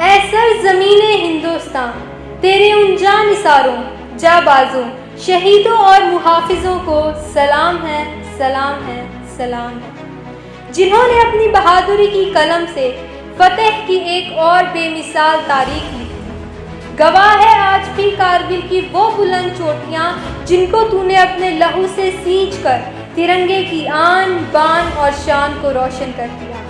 ऐ सरज़मीने हिंदुस्तां, तेरे उन जानिसारों, जाबाजों, शहीदों और मुहाफिजों को सलाम है, सलाम है, सलाम है, जिन्होंने अपनी बहादुरी की कलम से फतेह की एक और बेमिसाल तारीख लिखी। गवाह है आज भी कारगिल की वो बुलंद चोटियां जिनको तूने अपने लहू से सींच कर तिरंगे की आन बान और शान को रोशन कर दिया।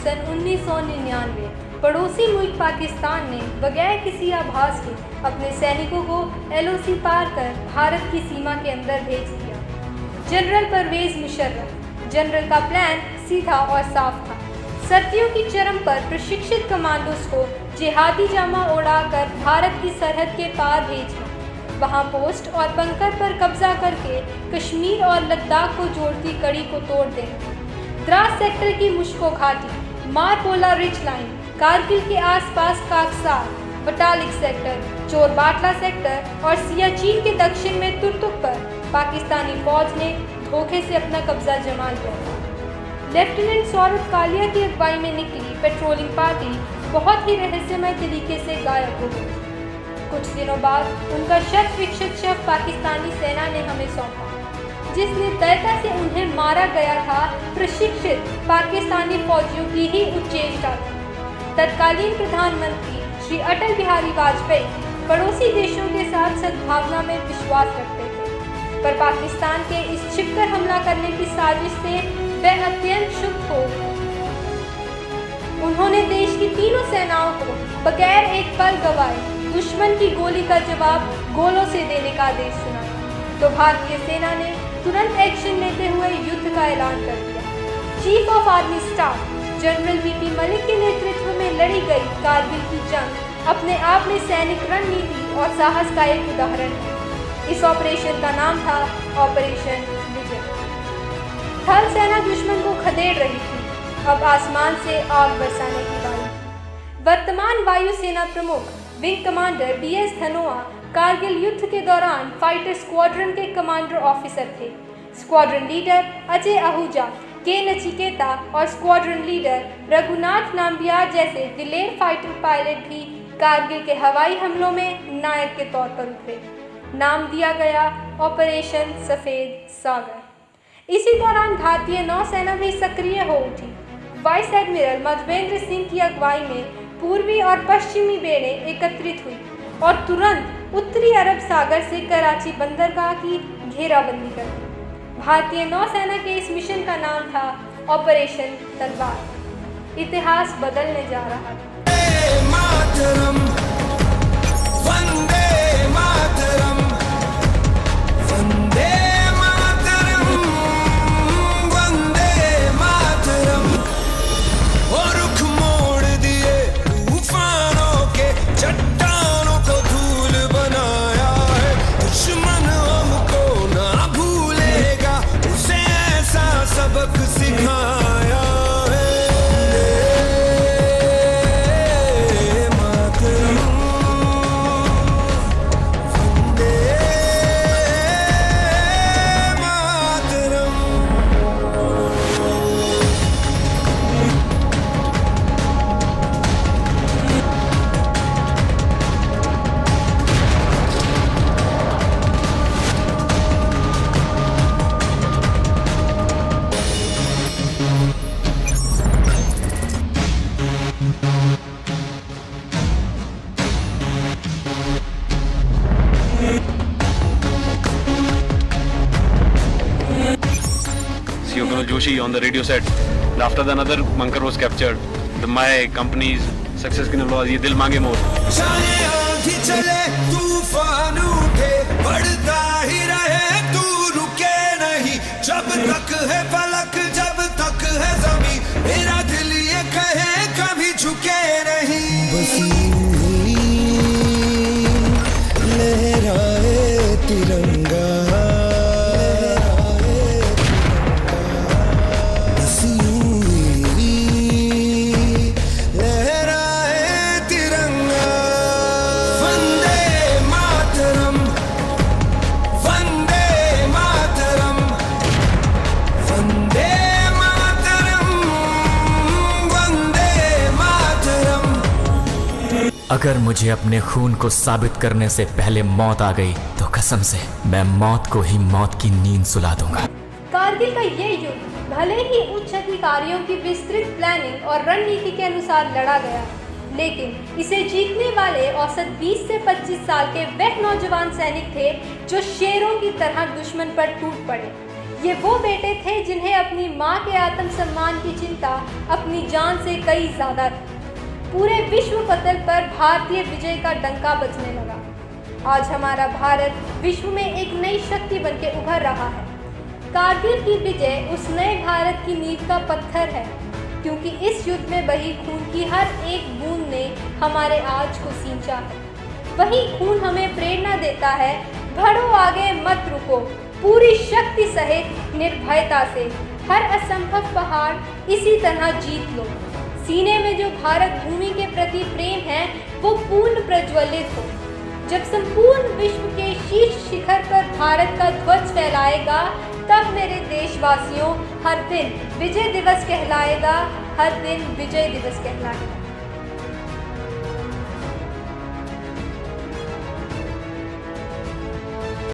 सन 1999 पड़ोसी मुल्क पाकिस्तान ने बगैर किसी आभास के अपने सैनिकों को LOC पार कर भारत की सीमा के अंदर भेज दिया। जनरल परवेज मुशर्रफ जनरल का प्लान सीधा और साफ था। सर्दियों की चरम पर प्रशिक्षित कमांडोज को जिहादी जामा उड़ाकर भारत की सरहद के पार भेजना, वहां पोस्ट और बंकर पर कब्जा करके कश्मीर और लद्दाख को जोड़ती कड़ी को तोड़ देना, द्रास सेक्टर की मुश्को घाटी, मारपोला रिच लाइन, कारगिल के आसपास काकसार, बटालिक सेक्टर, चोर बाटला सेक्टर और सियाचिन के दक्षिण में तुर्तुक पर पाकिस्तानी फौज ने धोखे से अपना कब्जा जमा लिया। लेफ्टिनेंट सौरभ कालिया की अगुवाई में निकली पेट्रोलिंग पार्टी बहुत ही रहस्यमय तरीके से गायब हो गई। कुछ दिनों बाद उनका शत विक्षत शव पाकिस्तानी सेना ने हमें सौंपा, जिस निर्दयता से उन्हें मारा गया था प्रशिक्षित पाकिस्तानी फौजियों की ही उच्चेष्टा थी। तत्कालीन प्रधानमंत्री श्री अटल बिहारी वाजपेयी पड़ोसी देशों के साथ सद्भावना में विश्वास रखते थे, पर पाकिस्तान के इस छिपकर हमला करने की साजिश से वे अत्यंत क्षुब्ध हो गए। उन्होंने देश की तीनों सेनाओं को बगैर एक पल गवाए दुश्मन की गोली का जवाब गोलों से देने का आदेश सुनाया, तो भारतीय सेना ने तुरंत एक्शन लेते हुए युद्ध का ऐलान कर दिया। Chief of army staff general VP Malik के नेतृत्व में लड़ी गई कारगिल की जंग अपने आप में सैनिक रणनीति और साहस का एक उदाहरण है। इस ऑपरेशन का नाम था ऑपरेशन विजय। थल सेना दुश्मन को खदेड़ रही थी, अब आसमान से आग बरसाने की बारी। वर्तमान वायुसेना प्रमुख wing commander DS Dhanoa Kargil युद्ध के दौरान फाइटर स्क्वाड्रन के कमांडर ऑफिसर थे। स्क्वाड्रन लीडर अजय आहूजा, के नचिकेता और स्क्वाड्रन लीडर रघुनाथ नाम्बियार जैसे दिलेर फाइटर पायलट भी कारगिल के हवाई हमलों में नायक के तौर पर उतरे। नाम दिया गया ऑपरेशन सफेद सागर। इसी दौरान भारतीय नौसेना भी सक्रिय हो उठी। वाइस एडमिरल मधवेंद्र सिंह की अगुवाई में पूर्वी और पश्चिमी बेड़ें एकत्रित हुई और तुरंत उत्तरी अरब सागर से कराची बंदरगाह की घेराबंदी कर दी। भारतीय नौसेना के इस मिशन का नाम था ऑपरेशन तलवार। इतिहास बदलने जा रहा था। Joshi on the radio set. After that, another bunker was captured. My company's success की नवाज़ ये दिल मांगे मोर। चाहे आंधी चले तूफान उठे बढ़ता ही रहे तू रुके नहीं जब तक है फलक जब तक है ज़मीं मेरा दिल ये कहे कभी झुके नहीं बस लहराए तिरंगा वंदे अगर मुझे अपने खून को साबित करने से पहले मौत आ गई तो कसम से मैं मौत को ही मौत की नींद सुला दूंगा। कारगिल का ये युद्ध भले ही उच्च अधिकारियों की विस्तृत प्लानिंग और रणनीति के अनुसार लड़ा गया, लेकिन इसे जीतने वाले औसत 20 से 25 साल के वह नौजवान सैनिक थे जो शेरों की तरह दुश्मन पर टूट पड़े। ये वो बेटे थे जिन्हें अपनी माँ के आत्मसम्मान की चिंता अपनी जान से कई ज्यादा थी। पूरे विश्व पटल पर भारतीय विजय का डंका बजने लगा। आज हमारा भारत विश्व में एक नई शक्ति बनके उभर रहा है। कारगिल की विजय उस नए भारत की नींव का पत्थर है, क्योंकि इस युद्ध में बही खून की हर एक बूंद ने हमारे आज को सींचा है। वही खून हमें प्रेरणा देता है, बढ़ो आगे मत रुको, पूरी शक्ति सहित निर्भयता से हर असंभव पहाड़ इसी तरह जीत लो। सीने में जो भारत भूमि के प्रति प्रेम है वो पूर्ण प्रज्वलित हो। जब संपूर्ण विश्व के शीर्ष शिखर पर भारत का ध्वज फहराएगा, तब मेरे देशवासियों हर दिन विजय दिवस कहलाएगा, हर दिन विजय दिवस कहलाएगा।